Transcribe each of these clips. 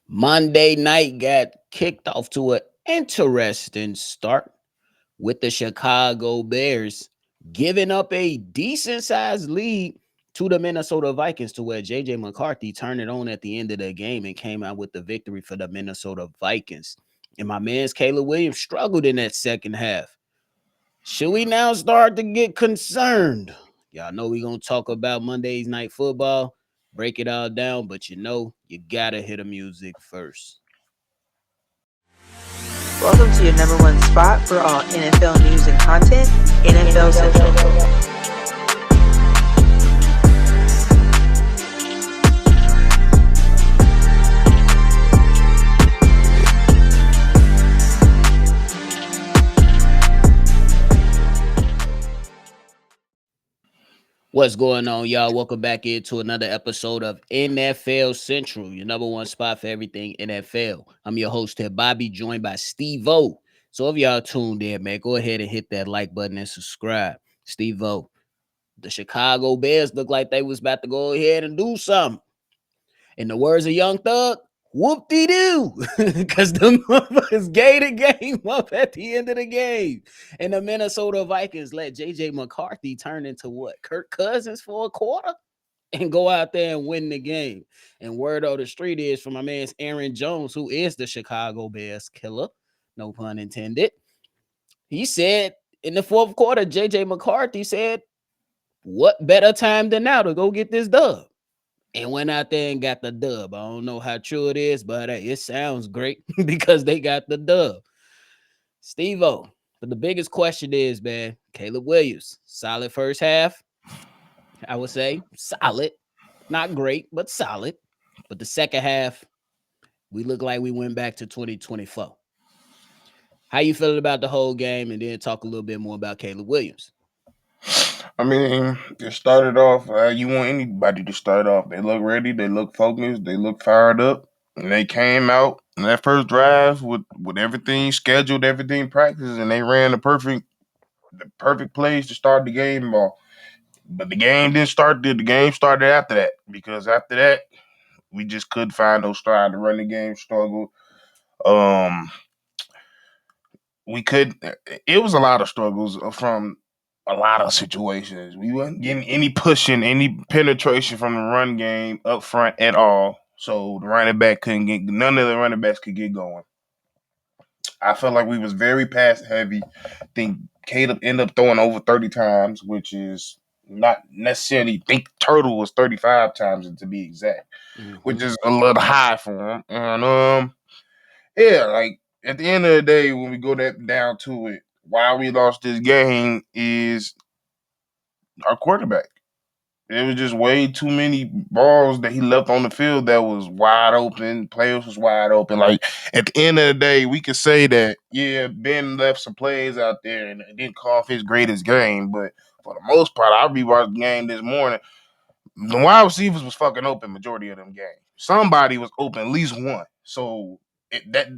Monday night got kicked off to an interesting start with the Chicago Bears giving up a decent sized lead to the Minnesota Vikings to where JJ McCarthy turned it on at the end of the game and came out with the victory for the Minnesota Vikings. And my man's Caleb Williams struggled in that second half. Should we now start to get concerned? Y'all know we gonna talk about Monday's night football, break it all down, but you gotta hit the music first. Welcome to your number one spot for all NFL news and content, NFL Central. What's going on, y'all? Welcome back into another episode of NFL Central, your number one spot for everything NFL. I'm your host here, Bobby, joined by Steve O. So if y'all tuned in, man, go ahead and hit that like button and subscribe. Steve O, the Chicago Bears look like they was about to go ahead and do something. In the words of Young Thug, whoop-de-doo, because the motherfuckers gave the game up at the end of the game. And the Minnesota Vikings let J.J. McCarthy turn into what? Kirk Cousins for a quarter? And go out there and win the game. And word on the street is from my man Aaron Jones, who is the Chicago Bears killer, no pun intended. He said in the fourth quarter, J.J. McCarthy said, what better time than now to go get this dub? And went out there and got the dub. I don't know how true it is, but it sounds great because they got the dub. Steve-O, but the biggest question is, man, Caleb Williams, solid first half. I would say solid. Not great, but solid. But the second half, we look like we went back to 2024. How you feeling about the whole game? And then talk a little bit more about Caleb Williams. I mean, it started off. You want anybody to start off. They look ready. They look focused. They look fired up. And they came out in that first drive with everything scheduled, everything practiced, and they ran the perfect plays to start the game off. But the game didn't start. The game started after that because after that we just couldn't find no stride to run the game. Struggle. Um, we could. It was a lot of struggles from a lot of situations. We weren't getting any pushing, any penetration from the run game up front at all. So the running back couldn't get none of the running backs could get going. I felt like we was very pass heavy. I think Caleb ended up throwing over 30 times, which is not necessarily think Turtle was 35 times to be exact, which Mm-hmm. is a little high for him. And yeah, like at the end of the day, when we go that down to it, why we lost this game is our quarterback. It was just way too many balls that he left on the field that was wide open. Players was wide open. Like at the end of the day, we could say that yeah, Ben left some plays out there and it didn't call off his greatest game, but for the most part, I rewatched the game this morning. The wide receivers was fucking open majority of them games. Somebody was open, at least one. So that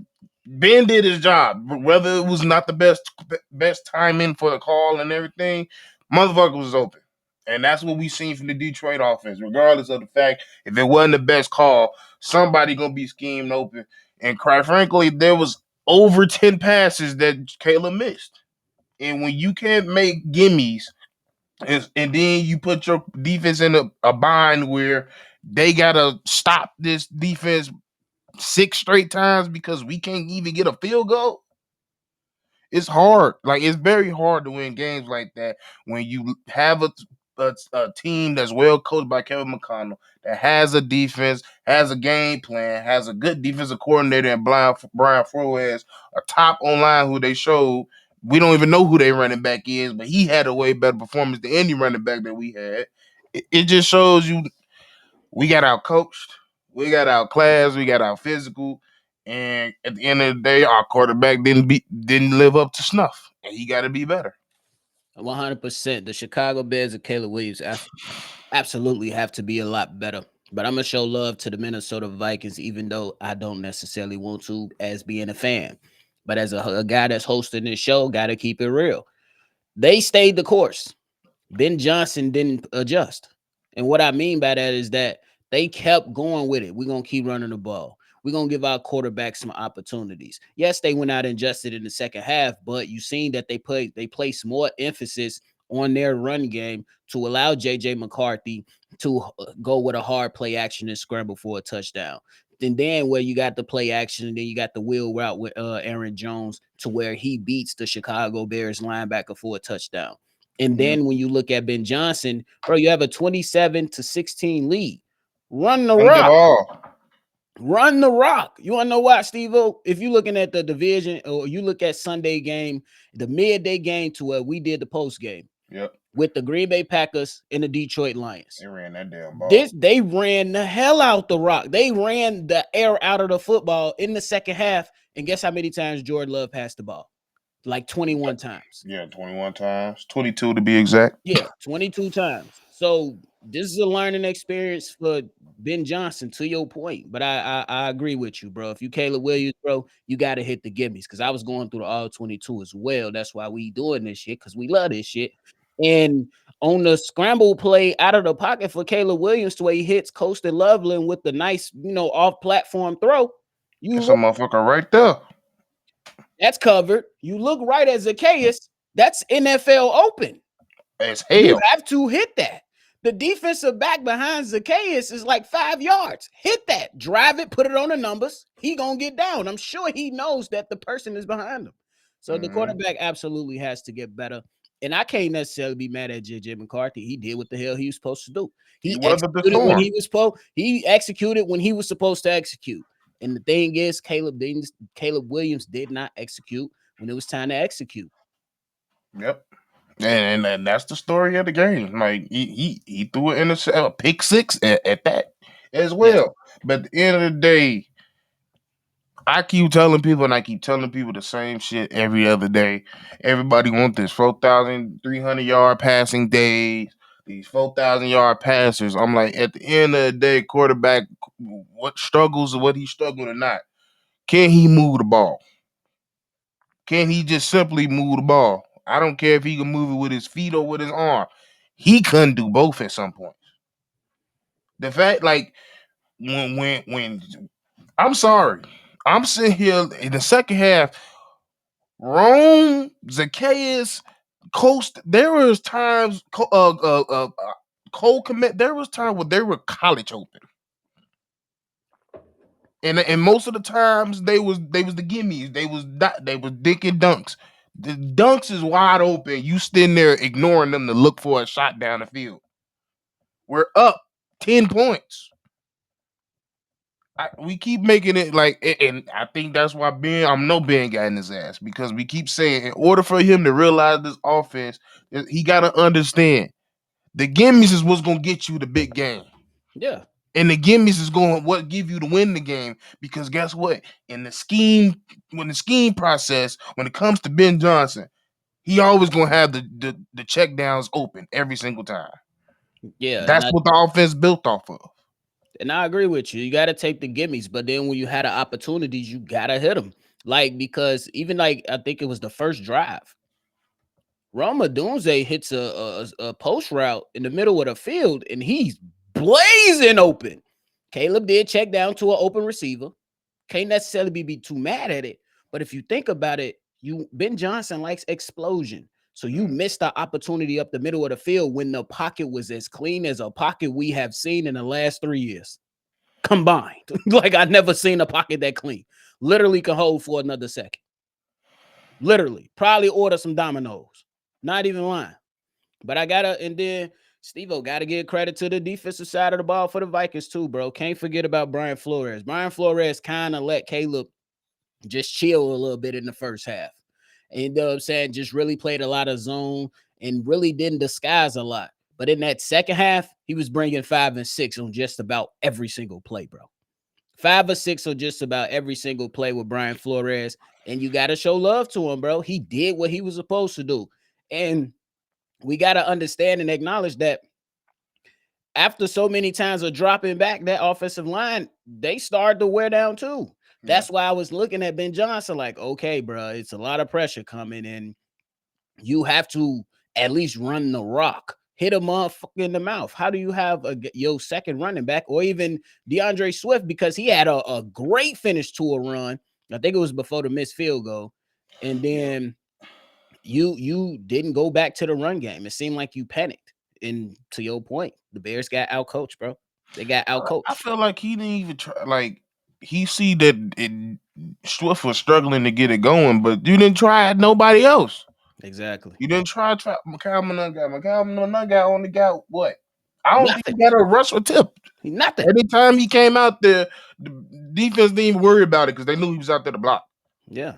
Ben did his job, whether it was not the best timing for the call and everything. Motherfucker was open, and that's what we seen from the Detroit offense. Regardless of the fact if it wasn't the best call, somebody gonna be schemed open. And quite frankly, there was over 10 passes that Caleb missed. And when you can't make gimmies and then you put your defense in a bind where they gotta stop this defense 6 straight times because we can't even get a field goal. It's hard. Like it's very hard to win games like that when you have a team that's well coached by Kevin McConnell that has a defense, has a game plan, has a good defensive coordinator and Brian Flores, a top online who they showed. We don't even know who their running back is, but he had a way better performance than any running back that we had. It just shows you we got out coached, we got out class, we got out physical, and at the end of the day, our quarterback didn't live up to snuff, and he got to be better. 100%. The Chicago Bears and Caleb Williams absolutely have to be a lot better. But I'm gonna show love to the Minnesota Vikings, even though I don't necessarily want to, as being a fan. But as a guy that's hosting this show, gotta keep it real. They stayed the course. Ben Johnson didn't adjust, and what I mean by that is that they kept going with it. We're gonna keep running the ball. we're gonna give our quarterback some opportunities. Yes, they went out and adjusted in the second half, but you seen that they placed more emphasis on their run game to allow JJ McCarthy to go with a hard play action and scramble for a touchdown. And then where you got the play action, and then you got the wheel route with Aaron Jones to where he beats the Chicago Bears linebacker for a touchdown. And Mhm. then when you look at Ben Johnson, bro, you have a 27-16 lead. Run the Run the rock. ball. Run the rock. You want to know why, Steve-O? If you're looking at the division or you look at Sunday game, the midday game to where we did the post game Yep. with the Green Bay Packers and the Detroit Lions. They ran that damn ball. They ran the hell out the rock. They ran the air out of the football in the second half. And guess how many times Jordan Love passed the ball? Like 21 times. Yeah, 21 times. 22 to be exact. Yeah, 22 times. So this is a learning experience for Ben Johnson, to your point. But I agree with you, bro. If you Caleb Williams, bro, you got to hit the gimmies because I was going through the all 22 as well. That's why we doing this shit because we love this shit. And on the scramble play out of the pocket for Caleb Williams, the way he hits Coastal Loveland with the nice, off platform throw, you That's a look, motherfucker right there. that's covered. You look right at Zacchaeus, that's NFL open. As You hell. have to hit that. The defensive back behind Zacchaeus is like 5 yards. Hit that. Drive it. Put it on the numbers. He gonna get down. I'm sure he knows that the person is behind him. So the Mhm. quarterback absolutely has to get better. And I can't necessarily be mad at JJ McCarthy. He did what the hell he was supposed to do. He He weathered the executed when storm. he was supposed. He executed when he was supposed to execute. And the thing is, Caleb Williams did not execute when it was time to execute. Yep. And that's the story of the game. Like he threw it in a pick six at that as Yes. well. But at the end of the day, I keep telling people and I keep telling people the same shit every other day. Everybody want this 4,300-yard passing days, these 4,000-yard passers. I'm like, at the end of the day, quarterback, what struggles or what he struggled or not, can he move the ball? Can he just simply move the ball? I don't care if he can move it with his feet or with his arm. He couldn't do both at some point. The fact, like, when I'm sorry, I'm sitting here in the second half. Rome, Zacchaeus, Coast. There was times, Cole commit. There was time where they were college open, and most of the times they was the gimmies. They was dick and dunks. The dunks is wide open. You standing there ignoring them to look for a shot down the field. We're up 10 points. We keep making it like, and I think that's why Ben got in his ass because we keep saying in order for him to realize this offense, he got to understand the gimmies is what's gonna get you the big game, Yeah. and the gimmies is going what give you to win the game. Because guess what? In the scheme, when the scheme process, when it comes to Ben Johnson, he always gonna have the check downs open every single time. Yeah. That's what the offense built off of. And I agree with you. You got to take the gimmies, but then when you had the opportunities, you got to hit them. Like, because even like, I think it was the first drive, Roma Dunze hits a post route in the middle of the field and he's blazing open. Caleb did check down to an open receiver. Can't necessarily be too mad at it. But if you think about it, Ben Johnson likes explosion. So you missed the opportunity up the middle of the field when the pocket was as clean as a pocket we have seen in the last 3 years combined. Like I never seen a pocket that clean. Literally can hold for another second. Literally. Probably order some dominoes. Not even lying. But I gotta, and then Steve-O gotta give credit to the defensive side of the ball for the Vikings too, bro. Can't forget about Brian Flores. Brian Flores kind of let Caleb just chill a little bit in the first half. And you know what I'm saying? Just really played a lot of zone and really didn't disguise a lot. But in that second half, he was bringing 5 and 6 on just about every single play, bro. 5 or 6 on just about every single play with Brian Flores. And you got to show love to him, bro. He did what he was supposed to do. And we got to understand and acknowledge that after so many times of dropping back, that offensive line, they started to wear down too. Yeah. That's why I was looking at Ben Johnson like, okay, bro, it's a lot of pressure coming in. You have to at least run the rock. hit a motherfucker in the mouth. How do you have your second running back or even DeAndre Swift, because he had a great finish to a run. I think it was before the missed field goal, and Yeah. then you didn't go back to the run game. It seemed like you panicked. And to your point, the Bears got out coached, bro. They got out I coached. feel like he didn't even try. Like he see that Swift was struggling to get it going, but you didn't try it. Nobody else. Exactly. You didn't try McCall only got what? I don't think he Nothing. got a rush or tip. Nothing. Anytime he came out there, the defense didn't even worry about it because they knew he was out there to block. Yeah.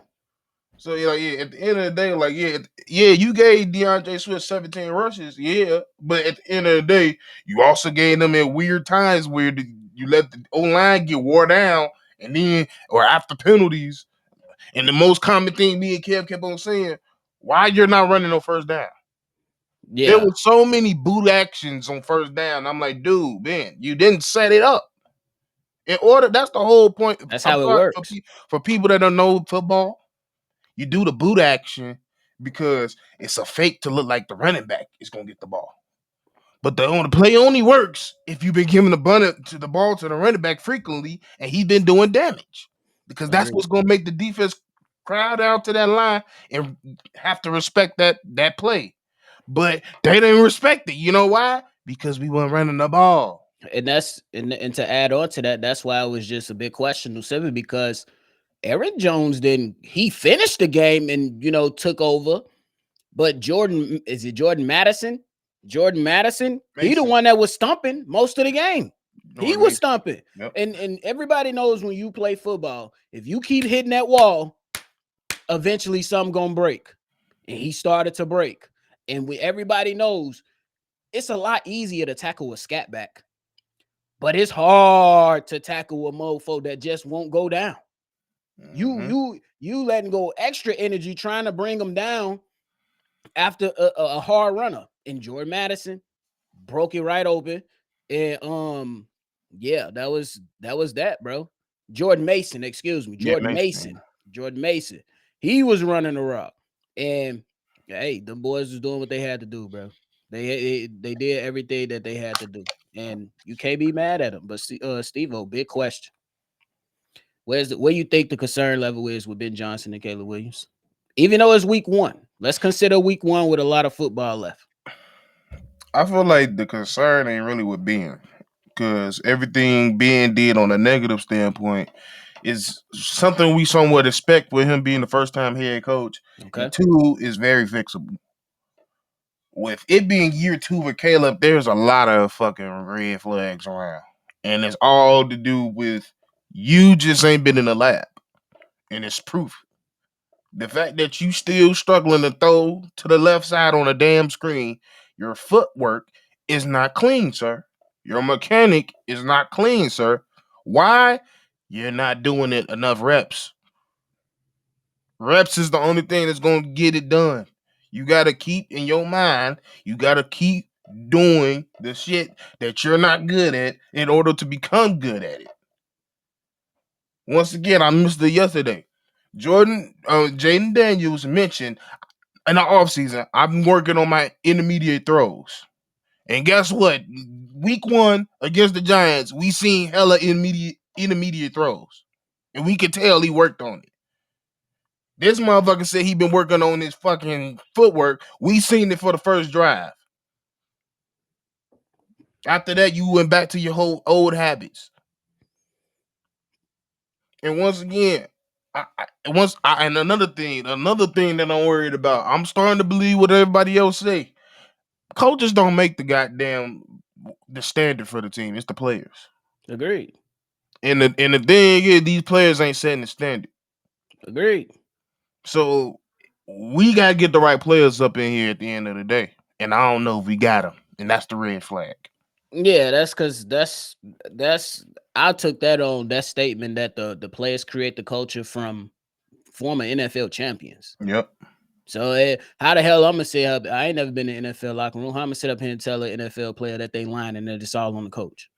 So yeah, at the end of the day, like yeah, you gave DeAndre Swift 17 rushes, yeah, but at the end of the day, you also gave them at weird times where you let the O line get wore down, and then or after penalties, and the most common thing me and Kev kept on saying, why you're not running no first down? There Yeah. were so many boot actions on first down. I'm like, dude, man, you didn't set it up. In order, that's the whole point. That's I'm how it sorry works. for people that don't know football. You do the boot action because it's a fake to look like the running back is gonna get the ball. But the play only works if you've been giving the ball to the running back frequently, and he's been doing damage because that's Agreed. what's gonna make the defense crowd out to that line and have to respect that play. But they didn't respect it. You know why? Because we weren't running the ball. And to add on to that, that's why it was just a big question simply because Aaron Jones didn't he finished the game and took over. But Jordan, is it Jordan Madison? Jordan Madison, he the Mason, one that was stumping most of the game. He Jordan was Mason. stumping. Yep. And everybody knows when you play football, if you keep hitting that wall, eventually something gonna break. And he started to break. And everybody knows it's a lot easier to tackle a scat back, but it's hard to tackle a mofo that just won't go down. You Mm-hmm. you letting go extra energy trying to bring them down after a hard runner. And Jordan Madison broke it right open. And yeah, that was that, bro. Jordan Mason, excuse me. Yeah, Jordan Mason. Mason. Jordan Mason. He was running the rock. And hey, them boys was doing what they had to do, bro. They did everything that they had to do. And you can't be mad at them. But Steve-O, big question. Where you think the concern level is with Ben Johnson and Caleb Williams? Even though it's week one. Let's consider week one with a lot of football left. I feel like the concern ain't really with Ben because everything Ben did on a negative standpoint is something we somewhat expect with him being the first time head coach, and Okay. two is very fixable. With it being year two with Caleb, there's a lot of fucking red flags around, and it's all to do with you just ain't been in the lab, and it's proof. The fact that you still struggling to throw to the left side on a damn screen, your footwork is not clean, sir. Your mechanic is not clean, sir. Why? You're not doing it enough reps. Reps is the only thing that's going to get it done. You got to keep in your mind, you got to keep doing the shit that you're not good at in order to become good at it. Once again, I missed it yesterday. Jaden Daniels mentioned in the offseason, I've been working on my intermediate throws. And guess what? Week one against the Giants, we seen hella intermediate throws. And we could tell he worked on it. This motherfucker said he been working on his fucking footwork. We seen it for the first drive. After that, you went back to your whole old habits. And once again, and another thing that I'm worried about. I'm starting to believe what everybody else say. Coaches don't make the standard for the team. It's the players. Agreed. And the thing is, these players ain't setting the standard. Agreed. So we gotta get the right players up in here at the end of the day. And I don't know if we got them. And that's the red flag. Yeah, that's because that's I took that on that statement that the players create the culture from former NFL champions. Yep. So how the hell I'm gonna say I ain't never been in the NFL locker room. How I'm gonna sit up here and tell an NFL player that they lying and that it's all on the coach?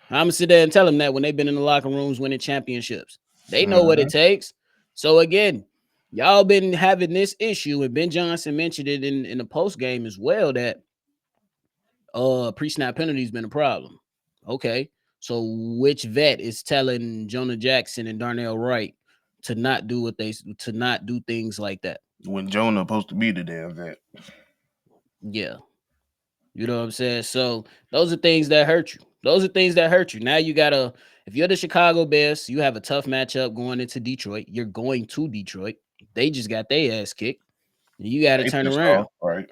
How I'm gonna sit there and tell them that when they've been in the locker rooms winning championships? They know what it Mhm. takes. So again, y'all been having this issue, and Ben Johnson mentioned it in the post game as well that Pre-snap penalty's been a problem. Okay. So which vet is telling Jonah Jackson and Darnell Wright to not do to not do things like that? When Jonah supposed to be the damn vet. Yeah. You know what I'm saying? So those are things that hurt you. Those are things that hurt you. Now you gotta, if you're the Chicago Bears, you have a tough matchup going into Detroit. You're going to Detroit. They just got their ass kicked. And you gotta They turn pissed around. off, right?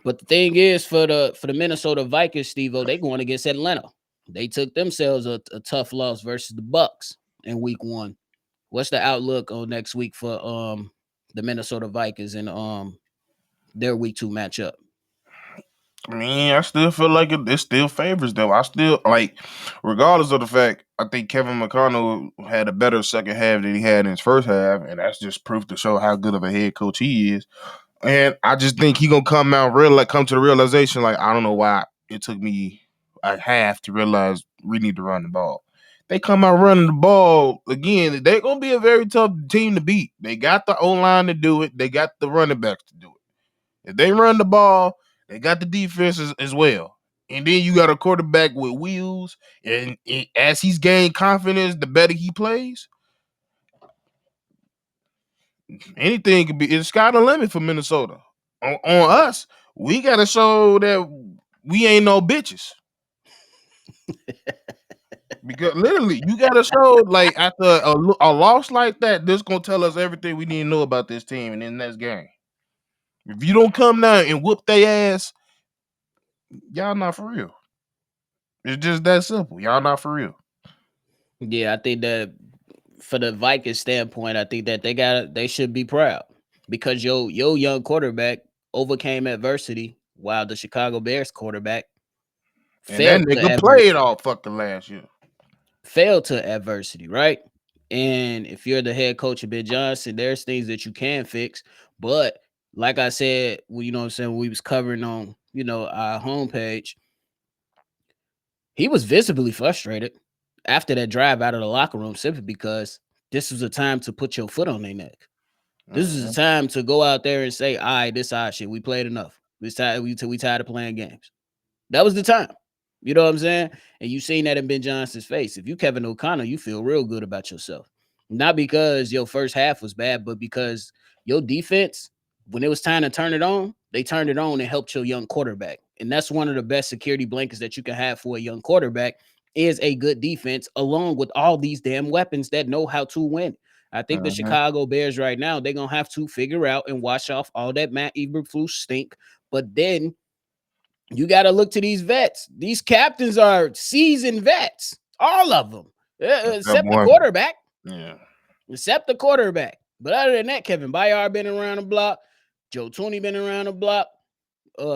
But the thing is, for the Minnesota Vikings, Steve-O, they going against Atlanta. They took themselves a tough loss versus the Bucks in week 1. What's the outlook on next week for the Minnesota Vikings and their week 2 matchup? I mean, I still feel like it still favors them. I still like, regardless of the fact, I think Kevin McConnell had a better second half than he had in his first half, and that's just proof to show how good of a head coach he is. And I just think he gonna come to the realization, like, I don't know why it took me a half to realize we need to run the ball. They come out running the ball again, they're gonna be a very tough team to beat. They got the O line to do it, they got the running backs to do it. If they run the ball, they got the defense as well. And then you got a quarterback with wheels, and as he's gained confidence, the better he plays. Anything could be. It's sky the limit for Minnesota. On us, we gotta show that we ain't no bitches. Because literally, you gotta show, like, after a loss like that, this gonna tell us everything we need to know about this team in the next game. If you don't come down and whoop their ass, y'all not for real. It's just that simple. Y'all not for real. Yeah, I think that for the Vikings standpoint, I think that they should be proud because your young quarterback overcame adversity while the Chicago Bears quarterback And that failed to nigga played adversity. all fucking last year. Failed to adversity, right? And if you're the head coach of Ben Johnson, there's things that you can fix. But like I said, well, you know what I'm saying, we was covering on, our homepage, he was visibly frustrated after that drive out of the locker room simply because this was a time to put your foot on their neck. This is Mm-hmm. a time to go out there and say, all right, this our shit. We played enough. We tired of playing games. That was the time. You know what I'm saying? And you seen that in Ben Johnson's face. If you Kevin O'Connell, you feel real good about yourself. Not because your first half was bad, but because your defense, when it was time to turn it on, they turned it on and helped your young quarterback. And that's one of the best security blankets that you can have for a young quarterback is a good defense, along with all these damn weapons that know how to win. I think the Mm-hmm. Chicago Bears right now, they're going to have to figure out and wash off all that Matt Eberflus stink. But then you got to look to these vets. These captains are seasoned vets, all of them, That except the one. quarterback. Yeah. Except the quarterback. But other than that, Kevin Byard been around the block. Joe Tooney been around the block.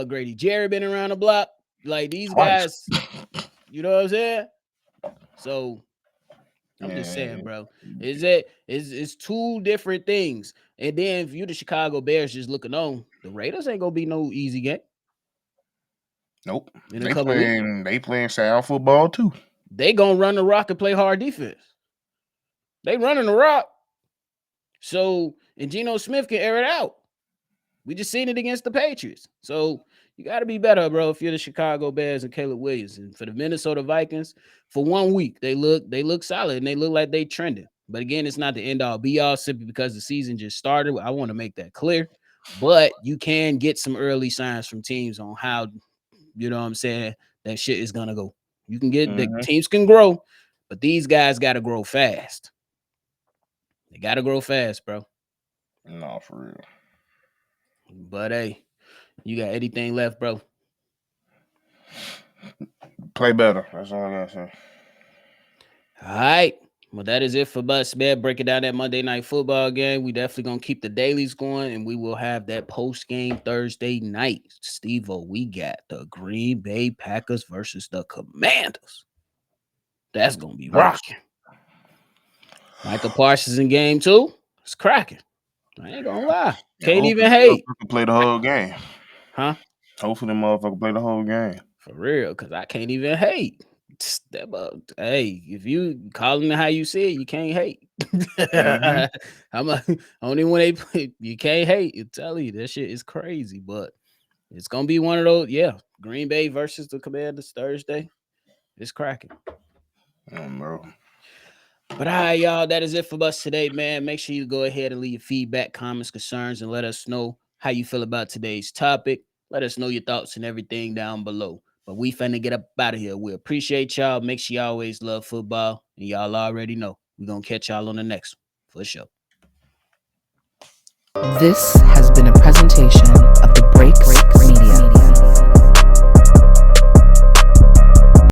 Grady Jerry been around the block. Like these Twice. guys, you know what I'm saying? So I'm just saying, Yeah. bro. It's two different things. And then if you the Chicago Bears just looking on, the Raiders ain't gonna be no easy game Nope. in a They couple weeks. playing. They playing sound football too. They gonna run the rock and play hard defense. They running the rock. So and Geno Smith can air it out. We just seen it against the Patriots. So you got to be better, bro, if you're the Chicago Bears and Caleb Williams. And for the Minnesota Vikings, for 1 week, they look solid and they look like they trending. But again, it's not the end all be all simply because the season just started. I want to make that clear. But you can get some early signs from teams on how, you know what I'm saying, that shit is gonna go. You can get the Mm-hmm. teams can grow, but these guys gotta grow fast. They gotta grow fast, bro. No, for real. But hey, you got anything left, bro? Play better. That's all I gotta say. All right. Well, that is it for us, man. Breaking down that Monday night football game. We definitely gonna keep the dailies going, and we will have that post game Thursday night. Steve-O, we got the Green Bay Packers versus the Commanders. That's gonna be Nice. rocking. Michael Parsons in game 2. It's cracking. I ain't gonna lie. Yeah, Can't hopefully even the hate. motherfucker play the whole game. Huh? Hopefully the motherfucker play the whole game. For real, because I can't even hate. Hey, if you calling it how you see it, you can't hate. Mm-hmm. I'm only when they play, you can't hate. I'm telling you, that shit is crazy. But It's gonna be one of those. Yeah, Green Bay versus the Commanders Thursday. It's cracking. Bro. But all right, y'all, that is it for us today, man. Make sure you go ahead and leave your feedback, comments, concerns, and let us know how you feel about today's topic. Let us know your thoughts and everything down below. But we finna get up out of here. We appreciate y'all. Make sure you always love football. And y'all already know. We're gonna catch y'all on the next one. For sure. This has been a presentation of the Breaks Media.